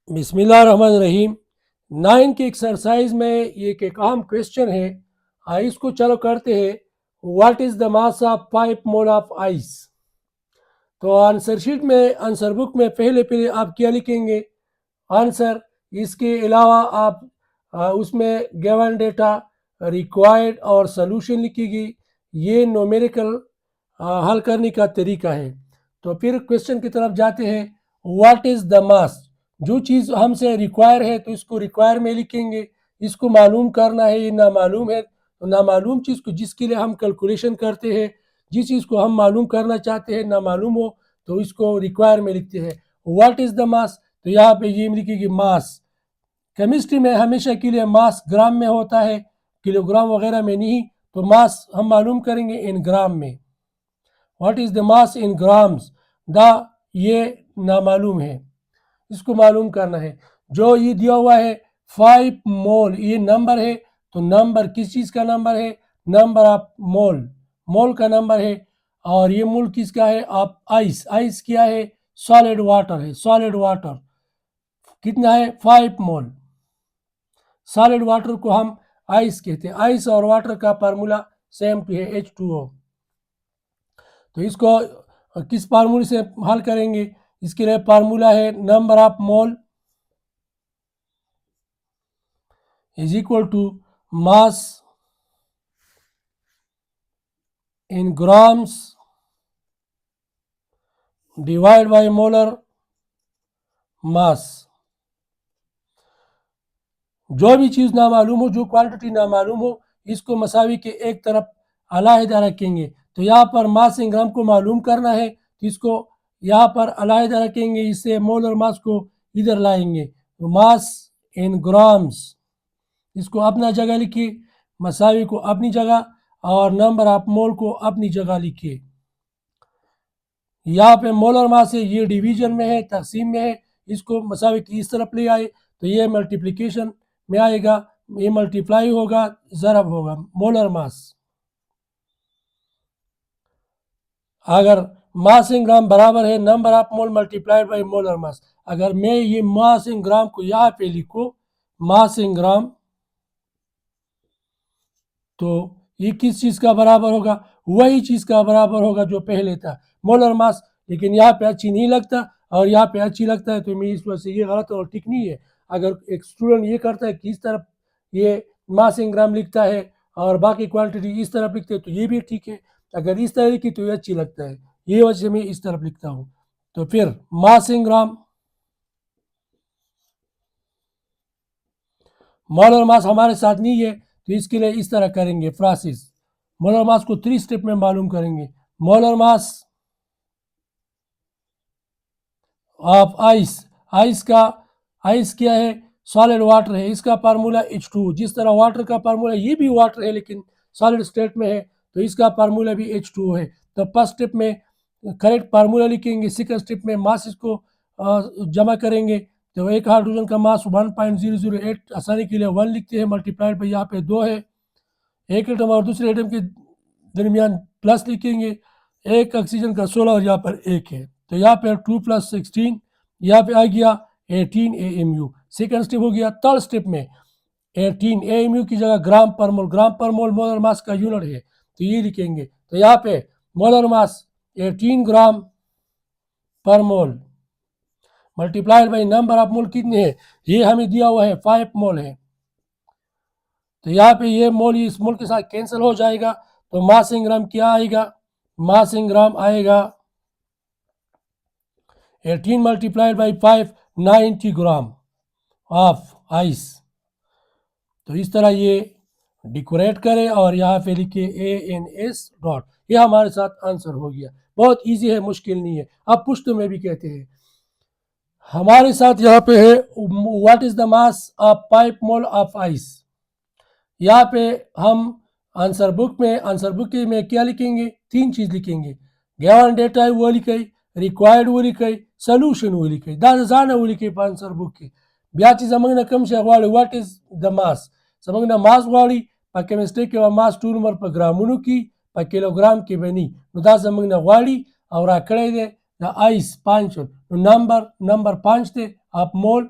बिस्मिल्लाहिर्रहमानिर्रहीम। 9 की एक्सरसाइज में ये एक अहम क्वेश्चन है। इसको चलो करते हैं। What is the mass of 5 mole of ice. तो आंसर शीट में, आंसर बुक में पहले आप क्या लिखेंगे? आंसर। इसके अलावा आप उसमें गिवन डेटा, रिक्वायर्ड और सोल्यूशन लिखेगी। ये न्यूमेरिकल हल करने का तरीका है। तो फिर क्वेश्चन की तरफ जाते हैं। What is the mass? जो चीज़ हमसे रिक्वायर है तो इसको रिक्वायर में लिखेंगे। इसको मालूम करना है, ये नामालूम है तो नामालूम चीज़ को जिसके लिए हम कैलकुलेशन करते हैं, जिस चीज़ को हम मालूम करना चाहते हैं नामालूम हो तो इसको रिक्वायर में लिखते हैं। व्हाट इज द मास, तो यहाँ पे ये लिखेगी मास। केमिस्ट्री में हमेशा के लिए मास ग्राम में होता है, किलोग्राम वगैरह में नहीं। तो मास हम मालूम करेंगे इन ग्राम में। What is the mass in grams. The ये नामालूम है, इसको मालूम करना है। जो ये दिया हुआ है 5 मोल, ये नंबर है। तो नंबर किस चीज़ का नंबर है? नंबर ऑफ मोल, मोल का नंबर है। और ये मोल किसका है? आप आइस, आइस क्या है? सॉलिड वाटर है। सॉलिड वाटर कितना है? 5 मोल। सॉलिड वाटर को हम आइस कहते हैं। आइस और वाटर का फार्मूला सेम टू है, H2O। तो इसको किस फार्मूले से हल करेंगे? इसके लिए फार्मूला है number of mole is equal to mass in grams divided by molar mass। जो भी चीज़ ना मालूम हो, जो क्वांटिटी ना मालूम हो, इसको मसावी के एक तरफ अलहदा रखेंगे। तो यहाँ पर मास इन ग्राम को मालूम करना है तो इसको यहाँ पर अलहदा रखेंगे, इससे मोलर मास को इधर लाएंगे। तो मास इन ग्राम्स, इसको अपना जगह लिखिए, मसावी को अपनी जगह और नंबर ऑफ मोल को अपनी जगह लिखिए। यहाँ पे मोलर मास है, ये डिवीजन में है, तकसीम में है। इसको मसावी की इस तरफ ले आए तो ये मल्टीप्लिकेशन में आएगा, ये मल्टीप्लाई होगा, ज़रब होगा। मोलर मास, अगर मास इन ग्राम बराबर है number of mole multiplied by molar mass, अगर मैं ये मास इन ग्राम को यहाँ पे लिखूँ, मास इन ग्राम, तो ये किस चीज़ का बराबर होगा? वही चीज़ का बराबर होगा जो पहले था, मोलर मास। लेकिन यहाँ पे अच्छी नहीं लगता और यहाँ पे अच्छी लगता है, तो मैं इस वजह से ये गलत और ठीक नहीं है। अगर एक स्टूडेंट ये करता है कि इस तरफ ये मास इन ग्राम लिखता है और बाकी क्वांटिटी इस तरफ लिखते हैं तो ये भी ठीक है। अगर इस तरह लिखी तो ये अच्छी लगता है, ये वजह से मैं इस तरफ लिखता हूँ। तो फिर मास इन ग्राम, मोलर मास हमारे साथ नहीं है तो इसके लिए इस तरह करेंगे प्रोसेस। मोलर मास को 3 स्टेप में मालूम करेंगे। Molar mass of ice, ice का, आइस क्या है? सॉलिड वाटर है, इसका फार्मूला H2। जिस तरह वाटर का फार्मूला, ये भी वाटर है लेकिन सॉलिड स्टेट में है तो इसका फार्मूला भी H2 है। तो फर्स्ट स्टेप में करेक्ट फार्मूला लिखेंगे, सेकंड स्टेप में मास को जमा करेंगे। तो एक हाइड्रोजन का मास 1.008, आसानी के लिए 1 लिखते हैं, मल्टीप्लाइड बाई यहाँ पे 2 है। एक एटम और दूसरे एटम के दरमियान प्लस लिखेंगे, एक ऑक्सीजन का 16 और यहाँ पर 1 है। तो यहाँ पर 2 + 16, यहाँ पे आ गया 18 AMU। सेकेंड स्टेप हो गया। थर्ड स्टेप में 18 AMU की जगह ग्राम पर मोल, ग्राम पर मोल मोलर मास का यूनिट है तो ये लिखेंगे। तो यहाँ पे molar mass 18 gram per mole multiplied by number of mole कितने हैं? ये हमें दिया हुआ है 5 मोल है। तो यहाँ पे ये मोल इस मोल के साथ कैंसिल हो जाएगा। तो मास इन ग्राम क्या आएगा? मास इन ग्राम आएगा 18 multiplied by 5, 90 gram of ice. तो इस तरह ये डिकोरेट करें और यहाँ पे लिखिए ANS डॉट। ये हमारे साथ आंसर हो गया। बहुत इजी है, मुश्किल नहीं है। अब पुश्तो में भी कहते हैं। हमारे साथ यहाँ पे है what is the mass of 5 mole of ice. यहाँ पे हम आंसर बुक में क्या लिखेंगे? 3 चीज़ लिखेंगे। गिवन डेटा है वो लिखे, रिक्वायर्ड वो लिखे, सोल्यूशन वो लिखे। दादा जाना वो लिखे आंसर बुक के। ब्याची जमंगना कम से वाली व्हाट इज द मास, समंगना मास वाली पर केमिस्ट्री के मास 2 नंबर पर ग्रामुनु की पर किलोग्राम की बनी दा जमंगना वाली और आकड़े दे द आइस 5 नंबर 5 थे आप मोल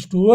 H2O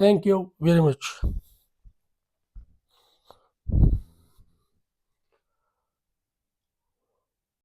thank you very much